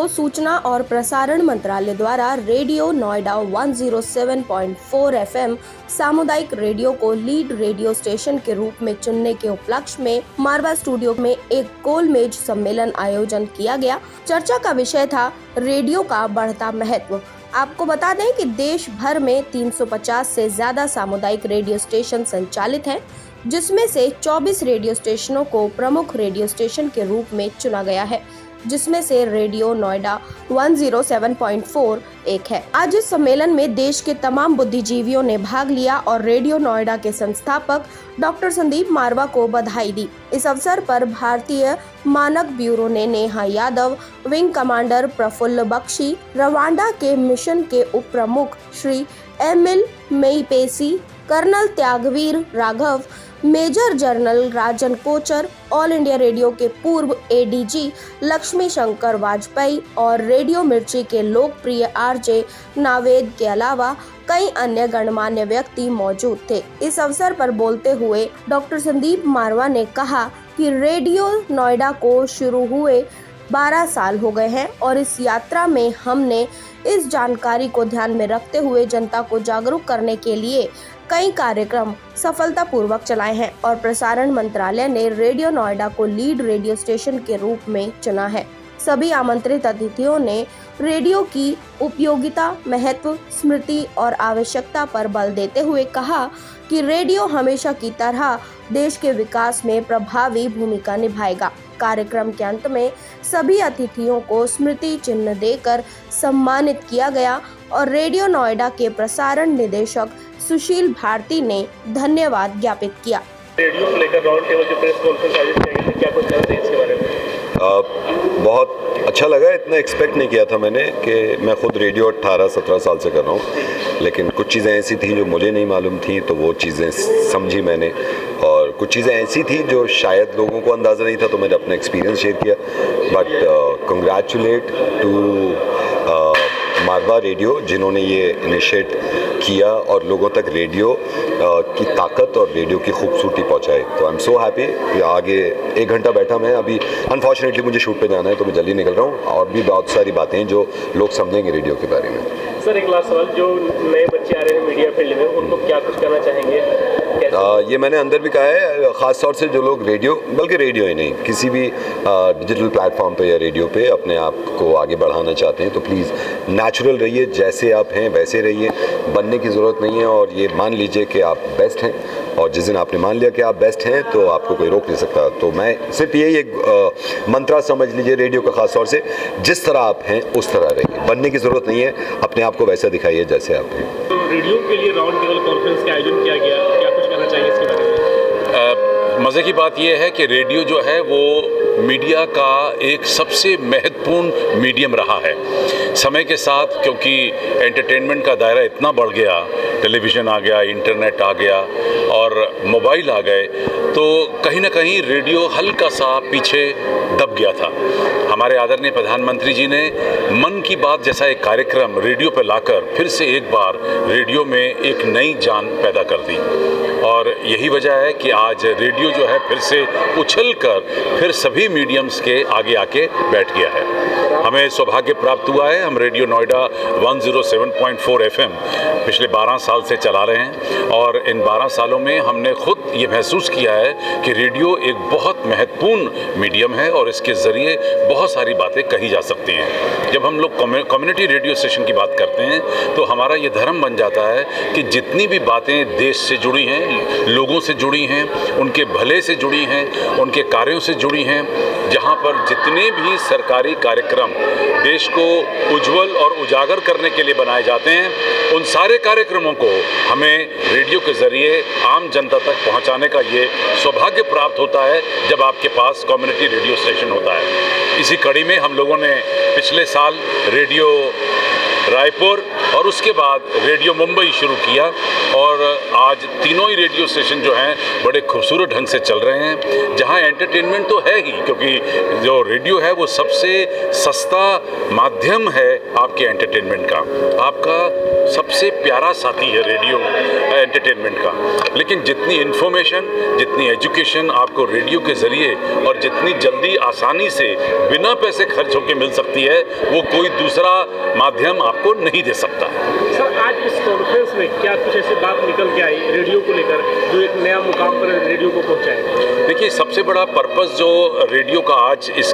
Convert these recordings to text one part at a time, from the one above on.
को सूचना और प्रसारण मंत्रालय द्वारा रेडियो नोएडा 107.4 एफएम सामुदायिक रेडियो को लीड रेडियो स्टेशन के रूप में चुनने के उपलक्ष्य में मारवा स्टूडियो में एक गोलमेज सम्मेलन आयोजन किया गया। चर्चा का विषय था रेडियो का बढ़ता महत्व। आपको बता दें कि देश भर में 350 से ज्यादा सामुदायिक रेडियो स्टेशन संचालित हैं, जिसमें से 24 रेडियो स्टेशनों को प्रमुख रेडियो स्टेशन के रूप में चुना गया है, जिसमें से रेडियो नोएडा 107.4 एक है। आज इस सम्मेलन में देश के तमाम बुद्धिजीवियों ने भाग लिया और रेडियो नोएडा के संस्थापक डॉक्टर संदीप मारवा को बधाई दी। इस अवसर पर भारतीय मानक ब्यूरो ने Neha Yadav, wing commander Prafulla Bakshi, Rwanda के मिशन के उप प्रमुख श्री एमिल मेईपेसी, colonel Tyagveer Raghav, major general Rajan Kochar, All India Radio के पूर्व एडीजी लक्ष्मी शंकर वाजपेयी और रेडियो मिर्ची के लोकप्रिय आरजे नावेद के अलावा कई अन्य गणमान्य व्यक्ति मौजूद थे। इस अवसर पर बोलते हुए डॉक्टर संदीप मारवा ने कहा कि रेडियो नोएडा को शुरू हुए 12 साल हो गए हैं और इस यात्रा में हमने इस जानकारी को ध्यान में रखते हुए जनता को जागरूक करने के लिए कई कार्यक्रम सफलतापूर्वक चलाए हैं और प्रसारण मंत्रालय ने रेडियो नोएडा को लीड रेडियो स्टेशन के रूप में चुना है। सभी आमंत्रित अतिथियों ने रेडियो की उपयोगिता, महत्व, स्मृति और आवश्यकता पर बल देते हुए कहा कि रेडियो हमेशा की तरह देश के विकास में प्रभावी भूमिका निभाएगा। कार्यक्रम के अंत में सभी अतिथियों को स्मृति चिन्ह देकर सम्मानित किया गया और रेडियो नोएडा के प्रसारण निदेशक सुशील भारती ने धन्यवाद ज्ञापित किया। रेडियो को लेकर राउंड टेबल जो प्रेस कॉन्फ्रेंस आयोजित किया गया, क्या कुछ कहते हैं इसके बारे में? बहुत अच्छा लगा। इतना एक्सपेक्ट नहीं किया था मैंने कि मैं खुद रेडियो 18-17 साल से कर रहा हूँ, लेकिन कुछ चीज़ें ऐसी थी जो मुझे नहीं मालूम थी, तो वो चीज़ें समझी मैंने, और कुछ चीज़ें ऐसी थी जो शायद लोगों को अंदाज़ा नहीं था, तो मैंने अपना एक्सपीरियंस शेयर किया। But congratulate to Marwa radio, जिन्होंने ये इनिशिएट किया और लोगों तक रेडियो की ताकत और रेडियो की खूबसूरती पहुंचाई। तो आई एम सो हैप्पी। आगे 1 घंटा बैठा मैं, अभी अनफॉर्चुनेटली मुझे शूट पे जाना है तो मैं जल्दी निकल रहा हूँ, और भी बहुत सारी बातें हैं जो लोग समझेंगे रेडियो के बारे में। सर, एक लास्ट सवाल, जो नए बच्चे आ रहे हैं मीडिया फील्ड में, उनको क्या कुछ कहना चाहेंगे? ये मैंने अंदर भी कहा है, ख़ास तौर से जो लोग रेडियो, बल्कि रेडियो ही नहीं, किसी भी डिजिटल प्लेटफॉर्म पे या रेडियो पे अपने आप को आगे बढ़ाना चाहते हैं, तो प्लीज़ नेचुरल रहिए, जैसे आप हैं वैसे रहिए, बनने की ज़रूरत नहीं है। और ये मान लीजिए कि आप बेस्ट हैं, और जिस दिन आपने मान लिया कि आप बेस्ट हैं तो आपको कोई रोक नहीं सकता। तो मैं सिर्फ यही एक मंत्रा समझ लीजिए रेडियो का, ख़ास तौर से जिस तरह आप हैं उस तरह रहिए, बनने की ज़रूरत नहीं है, अपने आप को वैसा दिखाइए जैसे आप हैं। तो रेडियो के लिए राउंड टेबल कॉन्फ्रेंस का आयोजन किया गया, क्या कुछ कहना चाहिए इसके बारे में? मज़े की बात यह है कि रेडियो जो है वो मीडिया का एक सबसे महत्वपूर्ण मीडियम रहा है समय के साथ, क्योंकि एंटरटेनमेंट का दायरा इतना बढ़ गया, टेलीविज़न आ गया, इंटरनेट आ गया और मोबाइल आ गए, तो कहीं ना कहीं रेडियो हल्का सा पीछे दब गया था। हमारे आदरणीय प्रधानमंत्री जी ने मन की बात जैसा एक कार्यक्रम रेडियो पर लाकर फिर से एक बार रेडियो में एक नई जान पैदा कर दी, और यही वजह है कि आज रेडियो जो है फिर से उछलकर फिर सभी मीडियम्स के आगे आके बैठ गया है। हमें सौभाग्य प्राप्त हुआ है, हम रेडियो नोएडा 107.4 एफएम पिछले 12 साल से चला रहे हैं, और इन 12 सालों में हमने खुद ये महसूस किया है कि रेडियो एक बहुत महत्वपूर्ण मीडियम है और इसके ज़रिए बहुत सारी बातें कही जा सकती हैं। जब हम लोग कम्युनिटी रेडियो स्टेशन की बात करते हैं तो हमारा ये धर्म बन जाता है कि जितनी भी बातें देश से जुड़ी हैं, लोगों से जुड़ी हैं, उनके भले से जुड़ी हैं, उनके कार्यों से जुड़ी हैं, जहाँ पर जितने भी सरकारी कार्यक्रम देश को उज्जवल और उजागर करने के लिए बनाए जाते हैं, उन सारे कार्यक्रमों को हमें रेडियो के ज़रिए आम जनता तक पहुंचाने का ये सौभाग्य प्राप्त होता है जब आपके पास कम्युनिटी रेडियो स्टेशन होता है। इसी कड़ी में हम लोगों ने पिछले साल रेडियो रायपुर और उसके बाद रेडियो मुंबई शुरू किया, और आज तीनों ही रेडियो स्टेशन जो हैं बड़े खूबसूरत ढंग से चल रहे हैं, जहां एंटरटेनमेंट तो है ही, क्योंकि जो रेडियो है वो सबसे सस्ता माध्यम है आपके एंटरटेनमेंट का, आपका सबसे प्यारा साथी है रेडियो एंटरटेनमेंट का। लेकिन जितनी इन्फॉर्मेशन, जितनी एजुकेशन आपको रेडियो के ज़रिए और जितनी जल्दी आसानी से बिना पैसे खर्च होकर मिल सकती है, वो कोई दूसरा माध्यम आपको नहीं दे सकता है। सर, आज इस कॉन्फ्रेंस में क्या कुछ ऐसी बात निकल के आई रेडियो को लेकर जो एक नया मुकाम पर रेडियो को पहुंचाए? देखिए, सबसे बड़ा पर्पस जो रेडियो का आज इस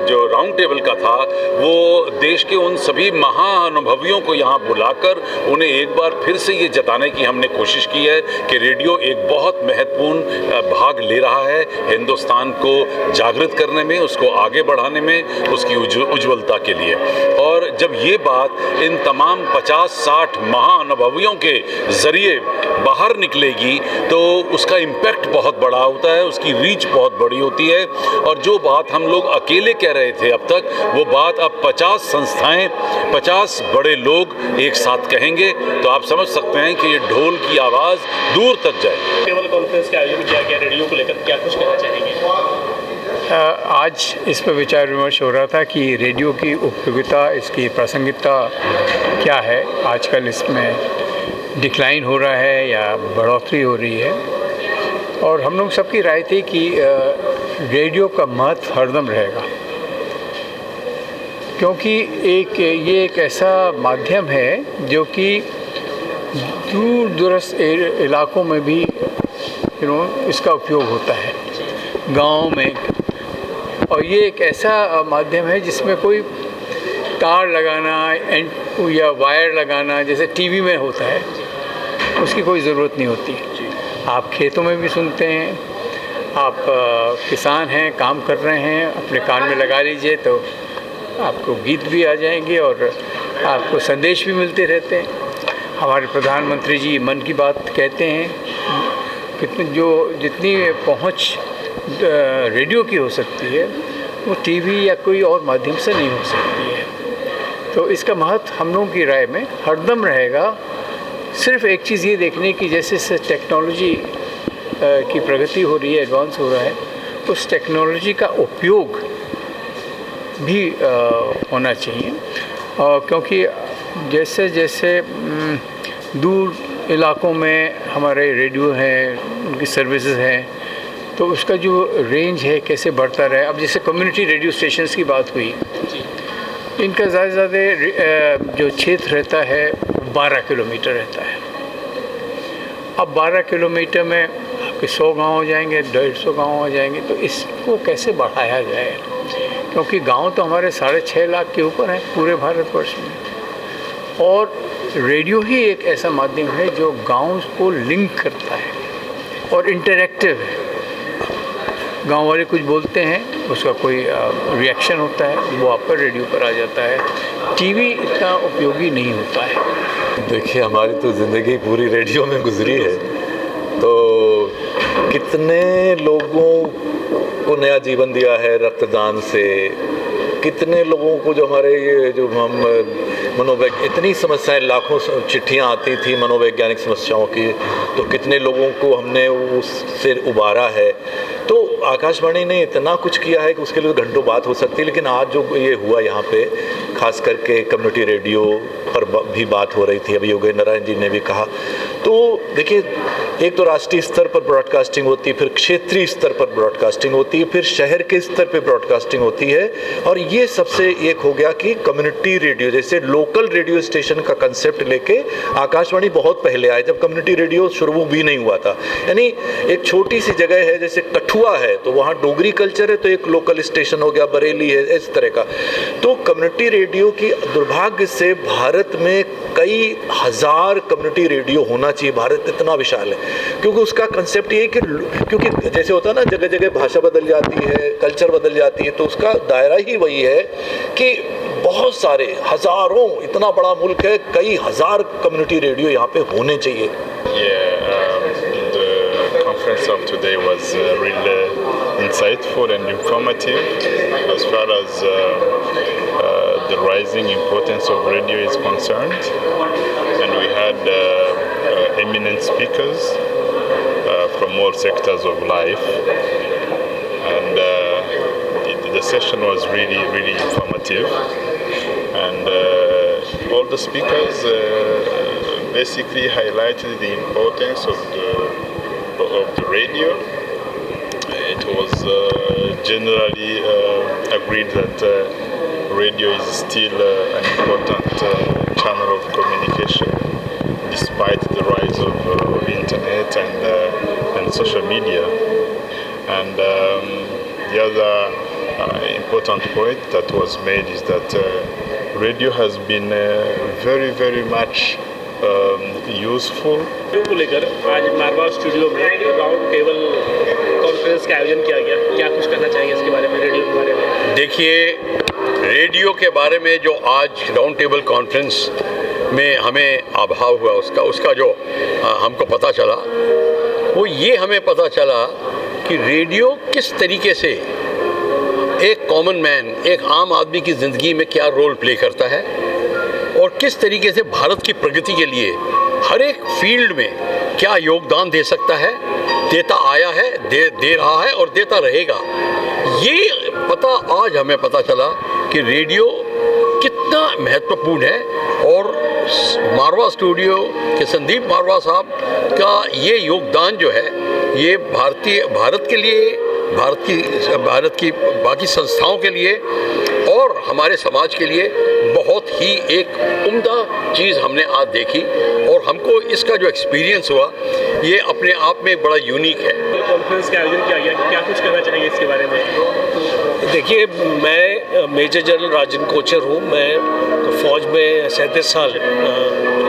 जो राउंड टेबल का था, वो देश के उन सभी महाअनुभवियों को यहाँ बुलाकर उन्हें एक बार फिर से ये जताने की हमने कोशिश की है कि रेडियो एक बहुत महत्वपूर्ण भाग ले रहा है हिंदुस्तान को जागृत करने में, उसको आगे बढ़ाने में, उसकी उज्ज्वलता के लिए। और जब ये बात इन तमाम 50-60 महाअनुभवियों के ज़रिए बाहर निकलेगी तो उसका इम्पैक्ट बहुत बड़ा होता है, उसकी रीच बहुत बड़ी होती है। और जो बात हम लोग अकेले कह रहे थे अब तक, वो बात अब 50 संस्थाएं, 50 बड़े लोग एक साथ कहेंगे, तो आप समझ सकते हैं कि ये ढोल की आवाज़ दूर तक जाए। टेबल कॉन्फ्रेंस का आयोजन किया गया रेडियो को लेकर, क्या कुछ कहना चाहेंगे? आज इस पर विचार विमर्श हो रहा था कि रेडियो की उपयोगिता, इसकी प्रासंगिकता क्या है, आजकल इसमें डिक्लाइन हो रहा है या बढ़ोतरी हो रही है। और हम लोग सबकी राय थी कि रेडियो का महत्व हरदम रहेगा, क्योंकि ये एक ऐसा माध्यम है जो कि दूर दूरस्थ इलाकों में भी इसका उपयोग होता है, गाँव में। और ये एक ऐसा माध्यम है जिसमें कोई तार लगाना या वायर लगाना जैसे टीवी में होता है, उसकी कोई ज़रूरत नहीं होती। आप खेतों में भी सुनते हैं, आप किसान हैं, काम कर रहे हैं, अपने कान में लगा लीजिए तो आपको गीत भी आ जाएंगे और आपको संदेश भी मिलते रहते हैं। हमारे प्रधानमंत्री जी मन की बात कहते हैं, जितनी पहुंच रेडियो की हो सकती है वो टीवी या कोई और माध्यम से नहीं हो सकती है। तो इसका महत्व हम लोगों की राय में हरदम रहेगा। सिर्फ एक चीज़ ये देखने की, जैसे टेक्नोलॉजी की प्रगति हो रही है, एडवांस हो रहा है, उस टेक्नोलॉजी का उपयोग भी होना चाहिए। क्योंकि जैसे जैसे दूर इलाकों में हमारे रेडियो हैं, उनकी सर्विसेज हैं, तो उसका जो रेंज है कैसे बढ़ता रहे। अब जैसे कम्युनिटी रेडियो स्टेशंस की बात हुई, इनका ज़्यादा जो क्षेत्र रहता है 12 किलोमीटर रहता है। अब 12 किलोमीटर में आपके 100 गांव हो जाएंगे, 150 गांव हो जाएंगे, तो इसको कैसे बढ़ाया जाए? क्योंकि गांव तो हमारे 6.5 लाख के ऊपर हैं पूरे भारतवर्ष में, और रेडियो ही एक ऐसा माध्यम है जो गाँव को लिंक करता है और इंटरैक्टिव है। गांव वाले कुछ बोलते हैं, उसका कोई रिएक्शन होता है, वो आप पर रेडियो पर आ जाता है। टीवी इतना उपयोगी नहीं होता है। देखिए, हमारी तो ज़िंदगी पूरी रेडियो में गुजरी है, तो कितने लोगों को नया जीवन दिया है रक्तदान से, कितने लोगों को जो हमारे ये जो हम इतनी समस्याएं, लाखों चिट्ठियां आती थी मनोवैज्ञानिक समस्याओं की, तो कितने लोगों को हमने उससे उबारा है। तो आकाशवाणी ने इतना कुछ किया है कि उसके लिए घंटों बात हो सकती है। लेकिन आज जो ये हुआ यहाँ पे, खास करके कम्युनिटी रेडियो पर भी बात हो रही थी, अभी योगेंद्र नारायण जी ने भी कहा। तो देखिए, एक तो राष्ट्रीय स्तर पर ब्रॉडकास्टिंग होती है, फिर क्षेत्रीय स्तर पर ब्रॉडकास्टिंग होती है, फिर शहर के स्तर पर ब्रॉडकास्टिंग होती है, और ये सबसे एक हो गया कि कम्युनिटी रेडियो, जैसे लोकल रेडियो स्टेशन का कंसेप्ट लेके आकाशवाणी बहुत पहले आए, जब कम्युनिटी रेडियो शुरू भी नहीं हुआ था। यानी एक छोटी सी जगह है, जैसे कठुआ है तो वहाँ डोगरी कल्चर है, तो एक लोकल स्टेशन हो गया, बरेली है, इस तरह का। तो कम्युनिटी रेडियो की दुर्भाग्य से भारत में कई हजार कम्युनिटी रेडियो होना चाहिए। भारत इतना विशाल है, क्योंकि उसका कंसेप्ट ये है कि क्योंकि जैसे होता है ना, जगह जगह भाषा बदल जाती है, कल्चर बदल जाती है, तो उसका दायरा ही वही है कि बहुत सारे हजारों, इतना बड़ा मुल्क है, कई हजार कम्युनिटी रेडियो यहाँ पे होने चाहिए। The conference of today was really insightful and informative as far as the rising importance of radio is concerned, and we had eminent speakers from all sectors of life, and the session was really informative, and all the speakers basically highlighted the importance of the radio. It was generally agreed that radio is still an important channel of communication, despite the rise of internet and social media. And the other important point that was made is that radio has been very much useful. को लेकर आज Marwar studio में round table conference का आयोजन किया गया, क्या कुछ करना चाहिए इसके बारे में, रेडियो के बारे में? देखिए, रेडियो के बारे में जो आज राउंड टेबल कॉन्फ्रेंस में हमें अभाव हुआ उसका जो हमको पता चला, वो ये हमें पता चला कि रेडियो किस तरीके से एक कॉमन मैन, एक आम आदमी की ज़िंदगी में क्या रोल प्ले करता है और किस तरीके से भारत की प्रगति के लिए हर एक फील्ड में क्या योगदान दे सकता है, देता आया है, दे रहा है और देता रहेगा। ये पता आज हमें पता चला कि रेडियो कितना महत्वपूर्ण है, और मारवा स्टूडियो के संदीप मारवा साहब का ये योगदान जो है, ये भारत के लिए, भारत की बाकी संस्थाओं के लिए और हमारे समाज के लिए बहुत ही एक उम्दा चीज़ हमने आज देखी, और हमको इसका जो एक्सपीरियंस हुआ ये अपने आप में बड़ा यूनिक है। कॉन्फ्रेंस का आयोजन किया गया, क्या कुछ करना चाहिए इसके बारे में? देखिए, मैं मेजर जनरल राजन कोचर हूँ। मैं फ़ौज में 37 साल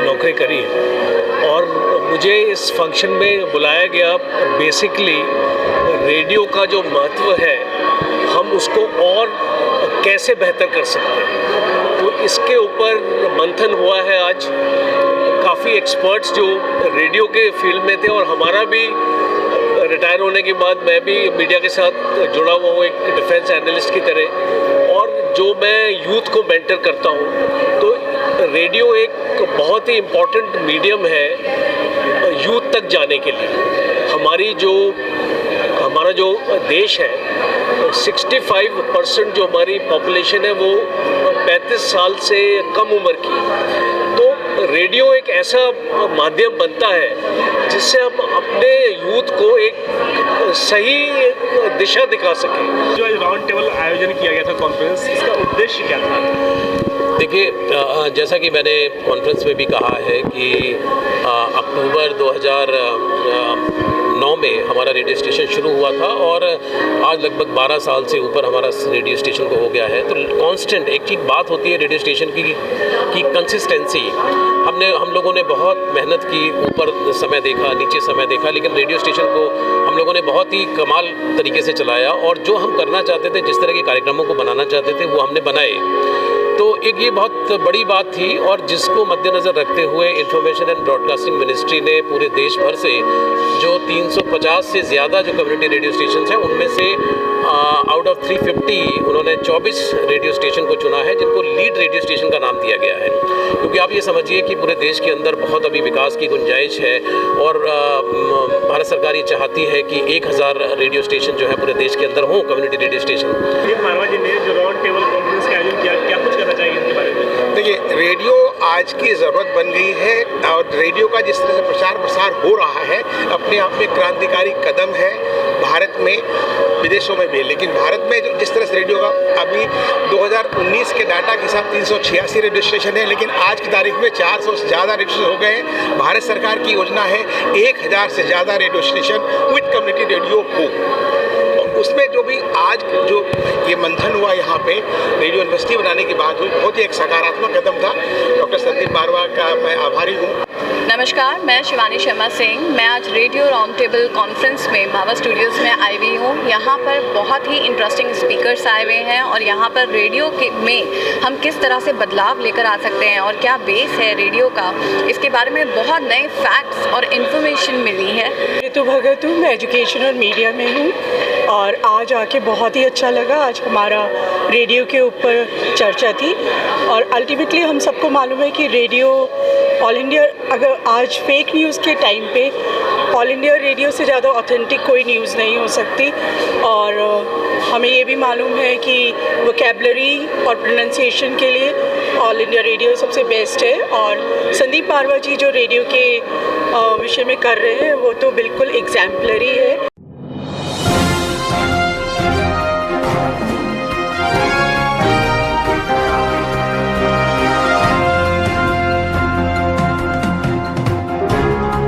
नौकरी करी है, और मुझे इस फंक्शन में बुलाया गया बेसिकली रेडियो का जो महत्व है, हम उसको और कैसे बेहतर कर सकते हैं, तो इसके ऊपर मंथन हुआ है। आज काफ़ी एक्सपर्ट्स जो रेडियो के फील्ड में थे, और हमारा भी रिटायर होने के बाद मैं भी मीडिया के साथ जुड़ा हुआ हूँ एक डिफेंस एनालिस्ट की तरह, और जो मैं यूथ को मेंटर करता हूँ, तो रेडियो एक बहुत ही इम्पोर्टेंट मीडियम है यूथ तक जाने के लिए। हमारा जो देश है, 65% जो हमारी पॉपुलेशन है वो 35 साल से कम उम्र की, तो रेडियो एक ऐसा माध्यम बनता है जिससे हम अपने यूथ को एक सही दिशा दिखा सकें। जो राउंड टेबल आयोजन किया गया था कॉन्फ्रेंस, इसका उद्देश्य क्या था? देखिए, जैसा कि मैंने कॉन्फ्रेंस में भी कहा है कि अक्टूबर 2009 में हमारा रेडियो स्टेशन शुरू हुआ था, और आज लगभग 12 साल से ऊपर हमारा रेडियो स्टेशन को हो गया है। तो कांस्टेंट एक चीज़ बात होती है रेडियो स्टेशन की कंसिस्टेंसी। हम लोगों ने बहुत मेहनत की, ऊपर समय देखा, नीचे समय देखा, लेकिन रेडियो स्टेशन को हम लोगों ने बहुत ही कमाल तरीके से चलाया, और जो हम करना चाहते थे, जिस तरह के कार्यक्रमों को बनाना चाहते थे, वो हमने बनाए। तो एक ये बहुत बड़ी बात थी, और जिसको मद्देनज़र रखते हुए इंफॉर्मेशन एंड ब्रॉडकास्टिंग मिनिस्ट्री ने पूरे देश भर से जो 350 से ज़्यादा जो कम्युनिटी रेडियो स्टेशन हैं, उनमें से आउट ऑफ 350 उन्होंने 24 रेडियो स्टेशन को चुना है, जिनको लीड रेडियो स्टेशन का नाम दिया गया है। क्योंकि आप ये समझिए कि पूरे देश के अंदर बहुत अभी विकास की गुंजाइश है, और भारत सरकार ये चाहती है कि 1000 रेडियो स्टेशन जो है पूरे देश के अंदर हों, कम्युनिटी रेडियो स्टेशन। मारवा जी ने जो राउंड टेबल कॉन्फ्रेंस का आयोजन किया, क्या कुछ करना चाहिए इसके बारे में? देखिए, रेडियो आज की ज़रूरत बन गई है, और रेडियो का जिस तरह से प्रचार प्रसार हो रहा है, अपने आप में क्रांतिकारी कदम है भारत में, विदेशों में भी। लेकिन भारत में जिस तरह से रेडियो का अभी 2019 के डाटा के हिसाब 386 रेडियो स्टेशन है, लेकिन आज की तारीख में 400 से ज़्यादा रेडियो स्टेशन हो गए हैं। भारत सरकार की योजना है 1000 से ज़्यादा radio station with community radio हो। उसमें जो भी आज जो ये मंथन हुआ यहाँ पे रेडियो यूनिवर्सिटी बनाने की बात हुई, बहुत ही एक सकारात्मक कदम था। डॉक्टर संदीप मारवा का मैं आभारी हूँ। नमस्कार, मैं शिवानी शर्मा सिंह। मैं आज रेडियो राउंड टेबल कॉन्फ्रेंस में मारवा स्टूडियोज़ में आई हुई हूँ। यहाँ पर बहुत ही इंटरेस्टिंग स्पीकर्स आए हुए हैं, और यहाँ पर रेडियो में हम किस तरह से बदलाव लेकर आ सकते हैं और क्या बेस है रेडियो का, इसके बारे में बहुत नए फैक्ट्स और इन्फॉर्मेशन मिली है। ऋतु भगत हूँ, मैं एजुकेशन और मीडिया में हूँ, और आज आके बहुत ही अच्छा लगा। आज हमारा रेडियो के ऊपर चर्चा थी, और अल्टीमेटली हम सबको मालूम है कि रेडियो ऑल इंडिया, अगर आज फेक न्यूज़ के टाइम पे ऑल इंडिया रेडियो से ज़्यादा ऑथेंटिक कोई न्यूज़ नहीं हो सकती। और हमें ये भी मालूम है कि वोकैबलरी और प्रोनाउंसिएशन के लिए ऑल इंडिया रेडियो सबसे बेस्ट है। और संदीप पारवा जी जो रेडियो के विषय में कर रहे हैं वो तो बिल्कुल एग्जाम्पलरी है।